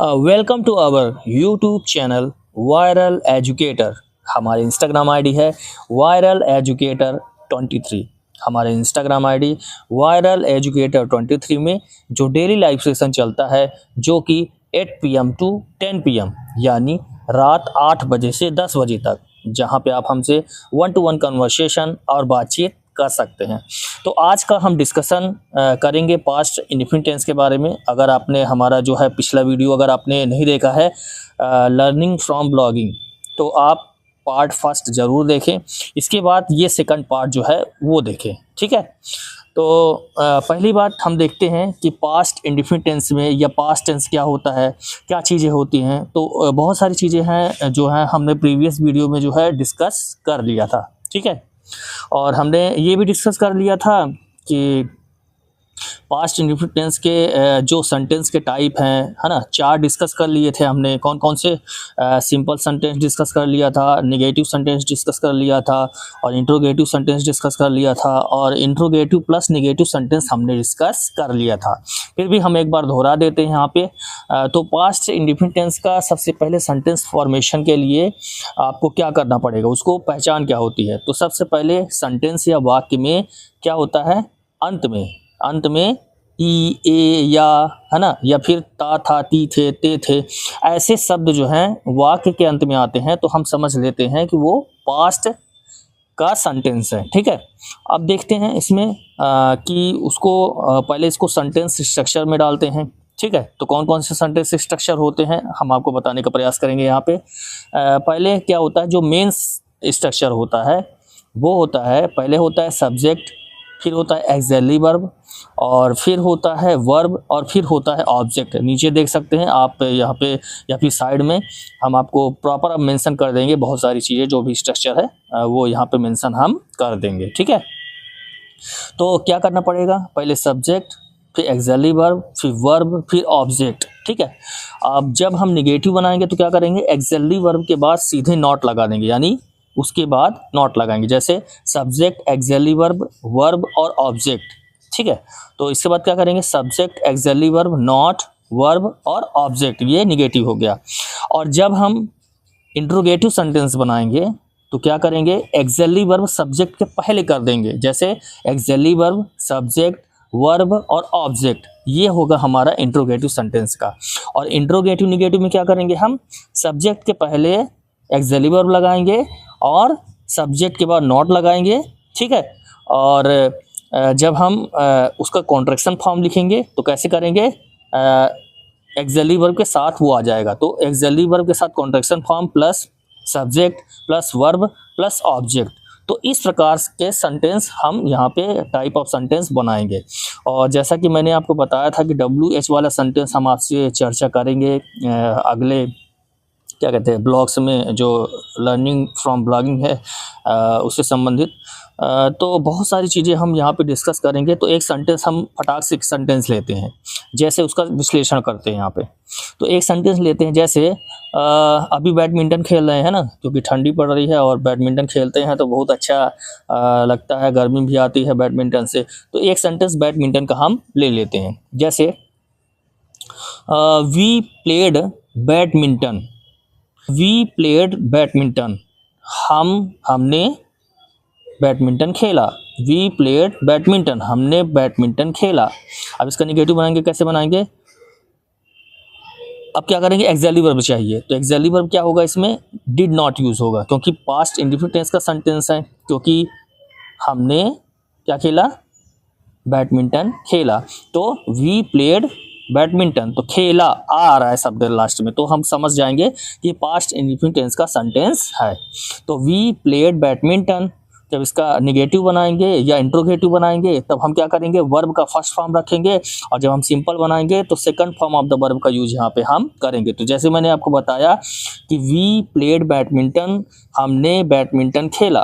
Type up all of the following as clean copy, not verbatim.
Welcome to our YouTube channel Viral Educator. हमारे Instagram ID है Viral Educator 23। हमारे Instagram ID viral Educator 23 में जो डेली लाइव सेशन चलता है जो कि 8 PM टू 10 PM यानी रात 8 बजे से 10 बजे तक, जहां पे आप हमसे 1-to-1 कन्वर्सेशन और बातचीत कर सकते हैं। तो आज का हम डिस्कशन करेंगे पास्ट इंडेफिनिट टेंस के बारे में। अगर आपने हमारा जो है पिछला वीडियो अगर आपने नहीं देखा है लर्निंग फ्रॉम ब्लॉगिंग, तो आप पार्ट फर्स्ट ज़रूर देखें। इसके बाद ये सेकंड पार्ट जो है वो देखें, ठीक है। तो पहली बात हम देखते हैं कि पास्ट इंडेफिनिट टेंस में या पास्ट टेंस क्या होता है, क्या चीज़ें होती हैं। तो बहुत सारी चीज़ें हैं जो हैं हमने प्रीवियस वीडियो में जो है डिस्कस कर लिया था, ठीक है। और हमने ये भी डिस्कस कर लिया था कि पास्ट इंडेफिनिट टेंस के जो सेंटेंस के टाइप हैं, है ना, 4 डिस्कस कर लिए थे हमने। कौन कौन से? सिंपल सेंटेंस डिस्कस कर लिया था, नेगेटिव सेंटेंस डिस्कस कर लिया था, और इंट्रोगेटिव सेंटेंस डिस्कस कर लिया था, और इंट्रोगेटिव प्लस नेगेटिव सेंटेंस हमने डिस्कस कर लिया था। फिर भी हम एक बार दोहरा देते हैं यहाँ पे। तो पास्ट इंडेफिनिट टेंस का सबसे पहले सेंटेंस फॉर्मेशन के लिए आपको क्या करना पड़ेगा, उसको पहचान क्या होती है। तो सबसे पहले सेंटेंस या वाक्य में क्या होता है, अंत में ई, ए, या, है ना, या फिर ता, था, ती, थे, ते, थे, ऐसे शब्द जो हैं वाक्य के अंत में आते हैं, तो हम समझ लेते हैं कि वो पास्ट का सेंटेंस है, ठीक है। अब देखते हैं इसमें कि उसको पहले इसको सेंटेंस स्ट्रक्चर में डालते हैं, ठीक है। तो कौन कौन से सेंटेंस स्ट्रक्चर होते हैं हम आपको बताने का प्रयास करेंगे यहाँ पे। पहले क्या होता है, जो मेन स्ट्रक्चर होता है वो होता है, पहले होता है सब्जेक्ट, फिर होता है एक्सिलरी वर्ब, और फिर होता है वर्ब, और फिर होता है ऑब्जेक्ट। नीचे देख सकते हैं आप यहाँ पे या फिर साइड में हम आपको प्रॉपर अब मेंशन कर देंगे। बहुत सारी चीज़ें जो भी स्ट्रक्चर है वो यहाँ पे मेंशन हम कर देंगे, ठीक है। तो क्या करना पड़ेगा, पहले सब्जेक्ट, फिर एक्सिलरी वर्ब, फिर वर्ब, फिर ऑब्जेक्ट, ठीक है। अब जब हम निगेटिव बनाएंगे तो क्या करेंगे, एक्सिलरी वर्ब के बाद सीधे नॉट लगा देंगे, यानी उसके बाद नॉट लगाएंगे, जैसे सब्जेक्ट, एक्सिलरी वर्ब, वर्ब और ऑब्जेक्ट, ठीक है। तो इसके बाद क्या करेंगे, subject, axillary verb, not, verb और ऑब्जेक्ट, ये निगेटिव हो गया। और जब हम इंट्रोगेटिव सेंटेंस बनाएंगे तो क्या करेंगे, एक्सिलरी वर्ब सब्जेक्ट के पहले कर देंगे, जैसे एक्सिलरी वर्ब, सब्जेक्ट, वर्ब और ऑब्जेक्ट, ये होगा हमारा इंट्रोगेटिव सेंटेंस का। और इंट्रोगेटिव निगेटिव में क्या करेंगे, हम सब्जेक्ट के पहले एक्सिलरी वर्ब लगाएंगे और सब्जेक्ट के बाद नॉट लगाएंगे, ठीक है। और जब हम उसका कॉन्ट्रैक्शन फॉर्म लिखेंगे तो कैसे करेंगे, एक्सिलरी वर्ब के साथ वो आ जाएगा। तो एक्सिलरी वर्ब के साथ contraction form plus subject plus verb plus object. तो इस प्रकार के सेंटेंस हम यहाँ पे टाइप ऑफ सेंटेंस बनाएंगे। और जैसा कि मैंने आपको बताया था कि WH वाला सेंटेंस हम आपसे चर्चा करेंगे अगले क्या कहते हैं ब्लॉग्स में, जो लर्निंग फ्रॉम ब्लॉगिंग है उससे संबंधित। तो बहुत सारी चीज़ें हम यहाँ पे डिस्कस करेंगे। तो एक सेंटेंस हम फटाक से एक सेंटेंस लेते हैं, जैसे उसका विश्लेषण करते हैं यहाँ पे। तो एक सेंटेंस लेते हैं, जैसे अभी बैडमिंटन खेल रहे हैं ना, क्योंकि ठंडी पड़ रही है और बैडमिंटन खेलते हैं तो बहुत अच्छा लगता है, गर्मी भी आती है बैडमिंटन से। तो एक सेंटेंस बैडमिंटन का हम ले लेते हैं, जैसे we played badminton, we played badminton, हमने बैडमिंटन खेला, वी प्लेड बैडमिंटन, हमने बैडमिंटन खेला। अब इसका निगेटिव बनाएंगे, कैसे बनाएंगे, अब क्या करेंगे, एक्सिलरी वर्ब चाहिए। तो एक्सिलरी वर्ब क्या होगा, इसमें डिड नॉट यूज़ होगा, क्योंकि पास्ट इंडेफिनिट टेंस का सेंटेंस है, क्योंकि हमने क्या खेला, बैडमिंटन खेला। तो वी प्लेड बैडमिंटन, तो खेला आ रहा है शब्द लास्ट में, तो हम समझ जाएंगे कि पास्ट इंडेफिनिट टेंस का सेंटेंस है। तो वी प्लेड बैडमिंटन, जब इसका निगेटिव बनाएंगे या इंट्रोगेटिव बनाएंगे तब हम क्या करेंगे, वर्ब का फर्स्ट फॉर्म रखेंगे, और जब हम सिंपल बनाएंगे तो second form of the verb का यूज यहाँ पे हम करेंगे। तो जैसे मैंने आपको बताया कि वी प्लेड बैडमिंटन, हमने बैडमिंटन खेला,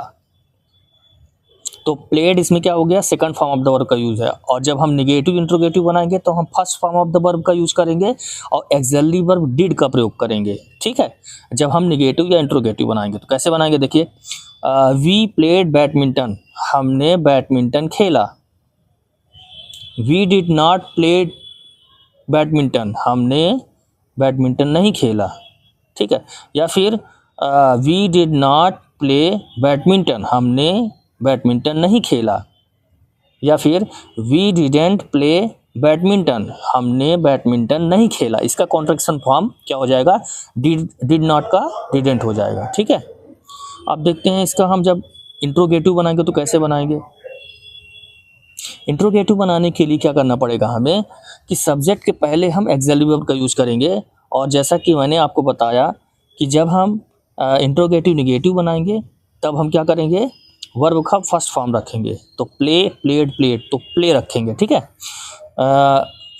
तो प्लेड इसमें क्या हो गया, second form of the verb का यूज है। और जब हम निगेटिव इंट्रोगेटिव बनाएंगे तो हम first form of the verb का यूज करेंगे और एक्सिलरी वर्ब डिड का प्रयोग करेंगे, ठीक है। जब हम निगेटिव या इंट्रोगेटिव बनाएंगे तो कैसे बनाएंगे, देखिए, वी प्लेड बैडमिंटन, हमने बैडमिंटन खेला, we did not play badminton, हमने बैडमिंटन नहीं खेला, ठीक है। या फिर we did not play badminton, हमने बैडमिंटन नहीं खेला। या फिर वी डिडेंट प्ले बैडमिंटन, हमने बैडमिंटन नहीं खेला। इसका कॉन्ट्रैक्शन फॉर्म क्या हो जाएगा, डिड नॉट का डिडेंट हो जाएगा, ठीक है। अब देखते हैं इसका हम जब इंट्रोगेटिव बनाएंगे तो कैसे बनाएंगे। इंट्रोगेटिव बनाने के लिए क्या करना पड़ेगा हमें कि सब्जेक्ट के पहले हम एक्सिलरी वर्ब का यूज़ करेंगे। और जैसा कि मैंने आपको बताया कि जब हम इंट्रोगेटिव नेगेटिव बनाएंगे तब हम क्या करेंगे, वर्ब का फर्स्ट फॉर्म रखेंगे। तो प्ले, प्लेड, प्लेड, तो प्ले रखेंगे, ठीक है।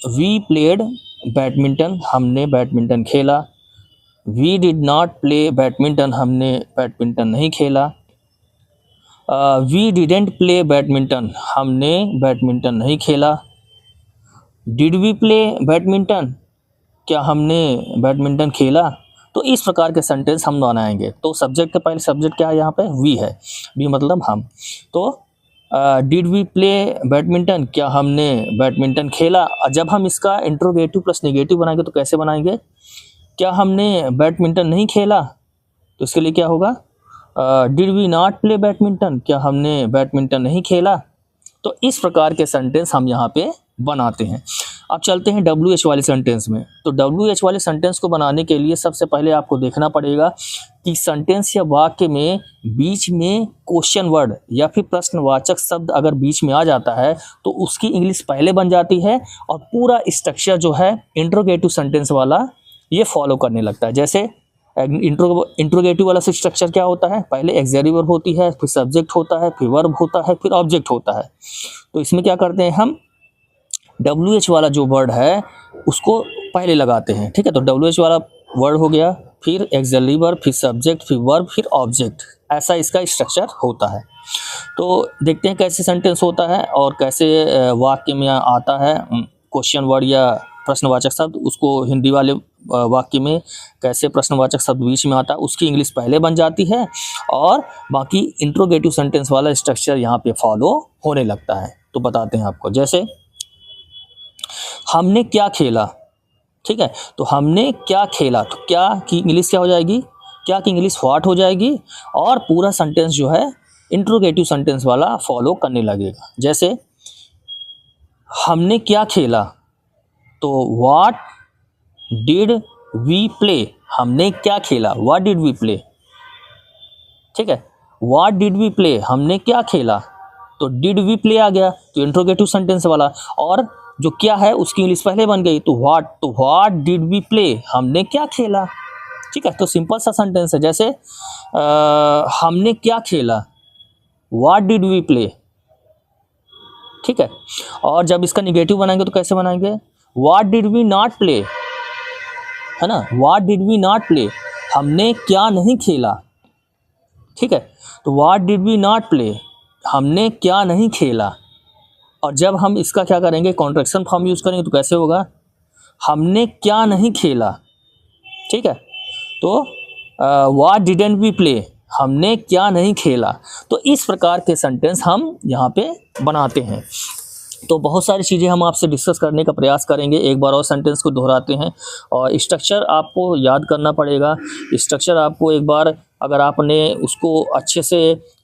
वी प्लेड बैडमिंटन, हमने बैडमिंटन खेला। We did not play badminton, हमने बैडमिंटन नहीं खेला। वी डिडेंट प्ले बैडमिंटन, हमने बैडमिंटन नहीं खेला। डिड वी प्ले बैडमिंटन, क्या हमने बैडमिंटन खेला। तो इस प्रकार के सेंटेंस हम बनाएंगे। तो सब्जेक्ट के पहले सब्जेक्ट क्या है यहाँ पे, वी है, वी मतलब हम। तो डिड वी प्ले बैडमिंटन, क्या हमने बैडमिंटन खेला। जब हम इसका इंट्रोगेटिव प्लस नेगेटिव बनाएंगे तो कैसे बनाएंगे, क्या हमने बैडमिंटन नहीं खेला, तो इसके लिए क्या होगा, did we not play badminton, क्या हमने बैडमिंटन नहीं खेला। तो इस प्रकार के सेंटेंस हम यहाँ पे बनाते हैं। अब चलते हैं WH वाले सेंटेंस में। तो WH वाले सेंटेंस को बनाने के लिए सबसे पहले आपको देखना पड़ेगा कि सेंटेंस या वाक्य में बीच में क्वेश्चन वर्ड या फिर प्रश्नवाचक शब्द अगर बीच में आ जाता है तो उसकी इंग्लिश पहले बन जाती है और पूरा स्ट्रक्चर जो है इंट्रोगेटिव सेंटेंस वाला ये फॉलो करने लगता है। जैसे इंट्रोगेटिव वाला स्ट्रक्चर क्या होता है, पहले एक्सिलरी वर्ब होती है, फिर सब्जेक्ट होता है, फिर वर्ब होता है, फिर ऑब्जेक्ट होता है। तो इसमें क्या करते हैं हम, WH वाला जो वर्ड है उसको पहले लगाते हैं, ठीक है। तो WH वाला वर्ड हो गया, फिर एक्सिलरी वर्ब, फिर सब्जेक्ट, फिर वर्ब, फिर ऑब्जेक्ट, ऐसा इसका स्ट्रक्चर होता है। तो देखते हैं कैसे सेंटेंस होता है और कैसे वाक्य में आता है क्वेश्चन वर्ड या प्रश्नवाचक शब्द। उसको हिंदी वाले वाक्य में कैसे प्रश्नवाचक शब्द बीच में आता है उसकी इंग्लिश पहले बन जाती है और बाकी इंट्रोगेटिव सेंटेंस वाला स्ट्रक्चर यहाँ पे फॉलो होने लगता है। तो बताते हैं आपको, जैसे हमने क्या खेला, ठीक है। तो हमने क्या खेला, तो क्या की इंग्लिश क्या हो जाएगी, क्या की इंग्लिश व्हाट हो जाएगी और पूरा सेंटेंस जो है इंट्रोगेटिव सेंटेंस वाला फॉलो करने लगेगा। जैसे हमने क्या खेला, तो व्हाट डिड वी प्ले, हमने क्या खेला, व्हाट डिड वी प्ले, ठीक है। व्हाट डिड वी प्ले, हमने क्या खेला, तो डिड वी प्ले आ गया, तो इंट्रोगेटिव सेंटेंस वाला। और जो क्या है उसकी इंग्लिश पहले बन गई, तो व्हाट डिड वी प्ले, हमने क्या खेला, ठीक है। तो सिंपल सा सेंटेंस है। जैसे हमने क्या खेला, व्हाट डिड वी प्ले, ठीक है। और जब इसका निगेटिव बनाएंगे तो कैसे बनाएंगे, what did we not play, है ना, what did we not play, हमने क्या नहीं खेला, ठीक है। तो what did we not play, हमने क्या नहीं खेला। और जब हम इसका क्या करेंगे, कॉन्ट्रैक्शन फॉर्म यूज़ करेंगे तो कैसे होगा, हमने क्या नहीं खेला, ठीक है। तो व्हाट डिडंट वी प्ले, हमने क्या नहीं खेला। तो इस प्रकार के सेंटेंस हम यहाँ पे बनाते हैं। तो बहुत सारी चीज़ें हम आपसे डिस्कस करने का प्रयास करेंगे। एक बार और सेंटेंस को दोहराते हैं और स्ट्रक्चर आपको याद करना पड़ेगा। स्ट्रक्चर आपको एक बार अगर आपने उसको अच्छे से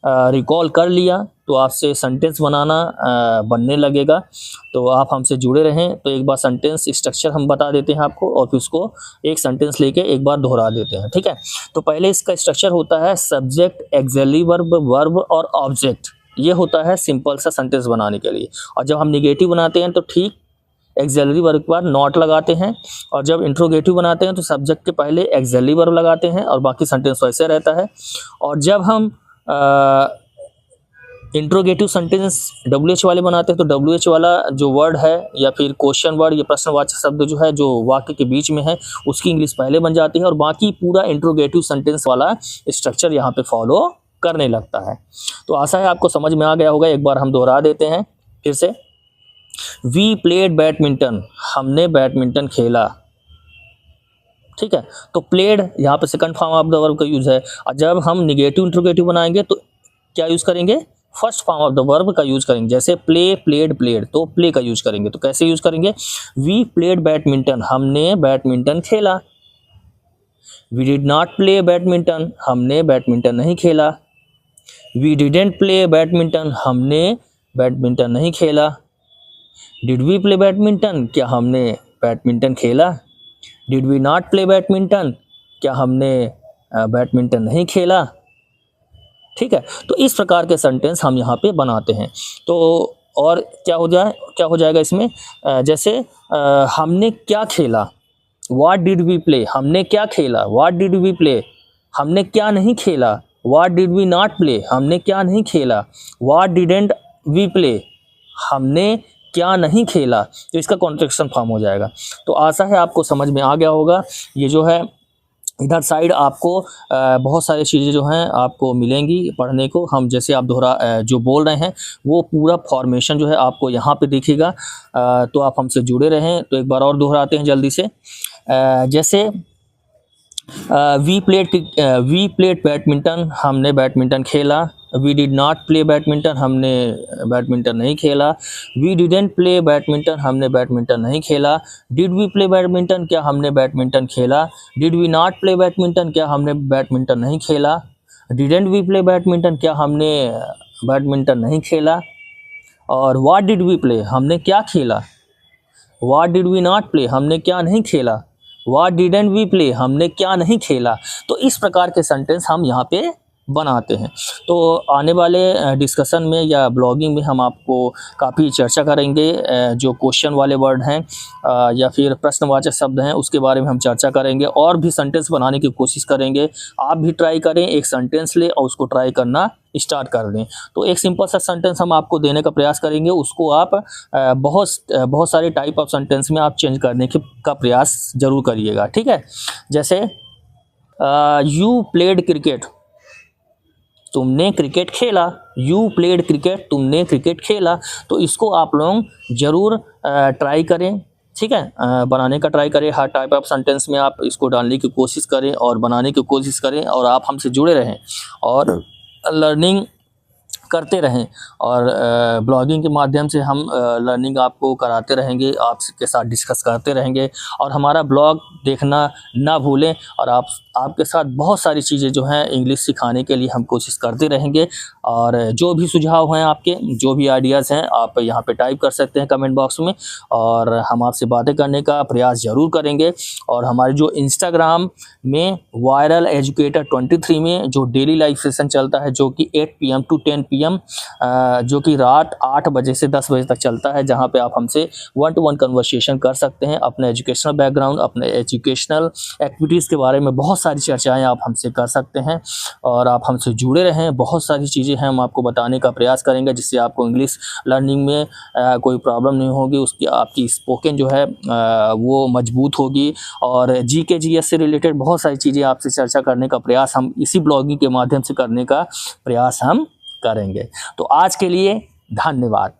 रिकॉल कर लिया तो आपसे सेंटेंस बनाना बनने लगेगा। तो आप हमसे जुड़े रहें। तो एक बार सेंटेंस स्ट्रक्चर हम बता देते हैं आपको और फिर उसको एक सेंटेंस लेके एक बार दोहरा देते हैं, ठीक है। तो पहले इसका स्ट्रक्चर होता है सब्जेक्ट, एक्सिलरी वर्ब, वर्ब और ऑब्जेक्ट। ये होता है सिंपल सा सेंटेंस बनाने के लिए। और जब हम निगेटिव बनाते हैं तो ठीक एक्सिलरी वर्ब के बाद नॉट लगाते हैं और जब इंट्रोगेटिव बनाते हैं तो सब्जेक्ट के पहले एक्सिलरी वर्ब लगाते हैं और बाकी सेंटेंस वैसे रहता है। और जब हम इंट्रोगेटिव सेंटेंस WH वाले बनाते हैं तो WH वाला जो वर्ड है या फिर क्वेश्चन वर्ड या प्रश्नवाचक शब्द जो है जो वाक्य के बीच में है उसकी इंग्लिश पहले बन जाती है और बाकी पूरा इंट्रोगेटिव सेंटेंस वाला स्ट्रक्चर यहाँ पे फॉलो करने लगता है। तो आशा है आपको समझ में आ गया होगा। एक बार हम दोहरा देते हैं फिर से। वी प्लेड बैडमिंटन, हमने बैडमिंटन खेला, ठीक है। तो प्लेड यहाँ पे second form of the verb का यूज है। और जब हम निगेटिव इंट्रोगेटिव बनाएंगे तो क्या यूज करेंगे, first form of the verb का यूज करेंगे। जैसे प्ले, प्लेड, प्लेड, तो प्ले का यूज करेंगे। तो कैसे यूज करेंगे? वी प्लेड बैडमिंटन, हमने बैडमिंटन खेला। We did not play badminton, हमने बैडमिंटन नहीं खेला। वी डिडेंट प्ले बैडमिंटन, हमने बैडमिंटन नहीं खेला। डिड वी प्ले बैडमिंटन, क्या हमने बैडमिंटन खेला। Did we not play badminton, क्या हमने बैडमिंटन नहीं खेला। ठीक है, तो इस प्रकार के सेंटेंस हम यहाँ पे बनाते हैं। तो और क्या हो जाएगा इसमें? जैसे हमने क्या खेला, व्हाट डिड वी प्ले, हमने क्या खेला, व्हाट डिड वी प्ले, हमने क्या नहीं खेला, what did we not play, हमने क्या नहीं खेला, व्हाट डिडेंट वी प्ले, हमने क्या नहीं खेला। तो इसका कॉन्ट्रैक्शन फॉर्म हो जाएगा। तो आशा है आपको समझ में आ गया होगा। ये जो है इधर साइड आपको बहुत सारी चीज़ें जो हैं आपको मिलेंगी पढ़ने को। हम जैसे आप जो बोल रहे हैं वो पूरा फॉर्मेशन जो है आपको यहाँ पे दिखेगा। तो आप हमसे जुड़े रहें। तो एक बार और दोहराते हैं जल्दी से। जैसे वी प्लेड बैडमिंटन, हमने बैडमिंटन खेला। We did not play badminton, हमने बैडमिंटन नहीं खेला। वी डिडेंट प्ले बैडमिंटन, हमने बैडमिंटन नहीं खेला। डिड वी प्ले बैडमिंटन, क्या हमने बैडमिंटन खेला। Did we not play badminton, क्या हमने बैडमिंटन नहीं खेला। डिडेंट वी प्ले बैडमिंटन, क्या हमने बैडमिंटन नहीं खेला। और व्हाट डिड वी प्ले, हमने क्या खेला। What did we not play, हमने क्या नहीं खेला। व्हाट डिडेंट वी प्ले, हमने क्या नहीं खेला। तो इस प्रकार के सेंटेंस हम यहाँ पे बनाते हैं। तो आने वाले डिस्कशन में या ब्लॉगिंग में हम आपको काफ़ी चर्चा करेंगे। जो क्वेश्चन वाले वर्ड हैं या फिर प्रश्नवाचक शब्द हैं उसके बारे में हम चर्चा करेंगे और भी सेंटेंस बनाने की कोशिश करेंगे। आप भी ट्राई करें, एक सेंटेंस लें और उसको ट्राई करना स्टार्ट कर दें। तो एक सिंपल सा सेंटेंस हम आपको देने का प्रयास करेंगे, उसको आप बहुत सारे टाइप ऑफ सेंटेंस में आप चेंज करने का प्रयास ज़रूर करिएगा। ठीक है, जैसे यू प्लेड क्रिकेट, तुमने क्रिकेट खेला। यू प्लेड क्रिकेट, तुमने क्रिकेट खेला। तो इसको आप लोग ज़रूर ट्राई करें। ठीक है, बनाने का ट्राई करें। हर टाइप ऑफ सेंटेंस में आप इसको डालने की कोशिश करें और बनाने की कोशिश करें और आप हमसे जुड़े रहें और लर्निंग करते रहें। और ब्लॉगिंग के माध्यम से हम लर्निंग आपको कराते रहेंगे, आपके साथ डिस्कस करते रहेंगे। और हमारा ब्लॉग देखना ना भूलें। और आपके साथ बहुत सारी चीज़ें जो हैं इंग्लिश सिखाने के लिए हम कोशिश करते रहेंगे। और जो भी सुझाव हैं आपके, जो भी आइडियाज़ हैं, आप यहाँ पे टाइप कर सकते हैं कमेंट बॉक्स में और हम आपसे बातें करने का प्रयास ज़रूर करेंगे। और हमारे जो इंस्टाग्राम में वायरल एजुकेटर 23 में जो डेली लाइव सेशन चलता है, जो कि 8 PM to 10 PM जो कि रात 8 बजे से 10 बजे तक चलता है, जहाँ पे आप हमसे 1-to-1 कन्वर्सेशन कर सकते हैं। अपने एजुकेशनल बैकग्राउंड, अपने एजुकेशनल एक्टिविटीज़ के बारे में बहुत सारी चर्चाएं आप हमसे कर सकते हैं और आप हमसे जुड़े रहें। बहुत सारी चीज़ें हैं हम आपको बताने का प्रयास करेंगे जिससे आपको इंग्लिश लर्निंग में कोई प्रॉब्लम नहीं होगी। उसकी आपकी स्पोकन जो है वो मजबूत होगी। और GK GS से रिलेटेड बहुत सारी चीज़ें आपसे चर्चा करने का प्रयास हम इसी ब्लॉगिंग के माध्यम से करने का प्रयास हम करेंगे। तो आज के लिए धन्यवाद।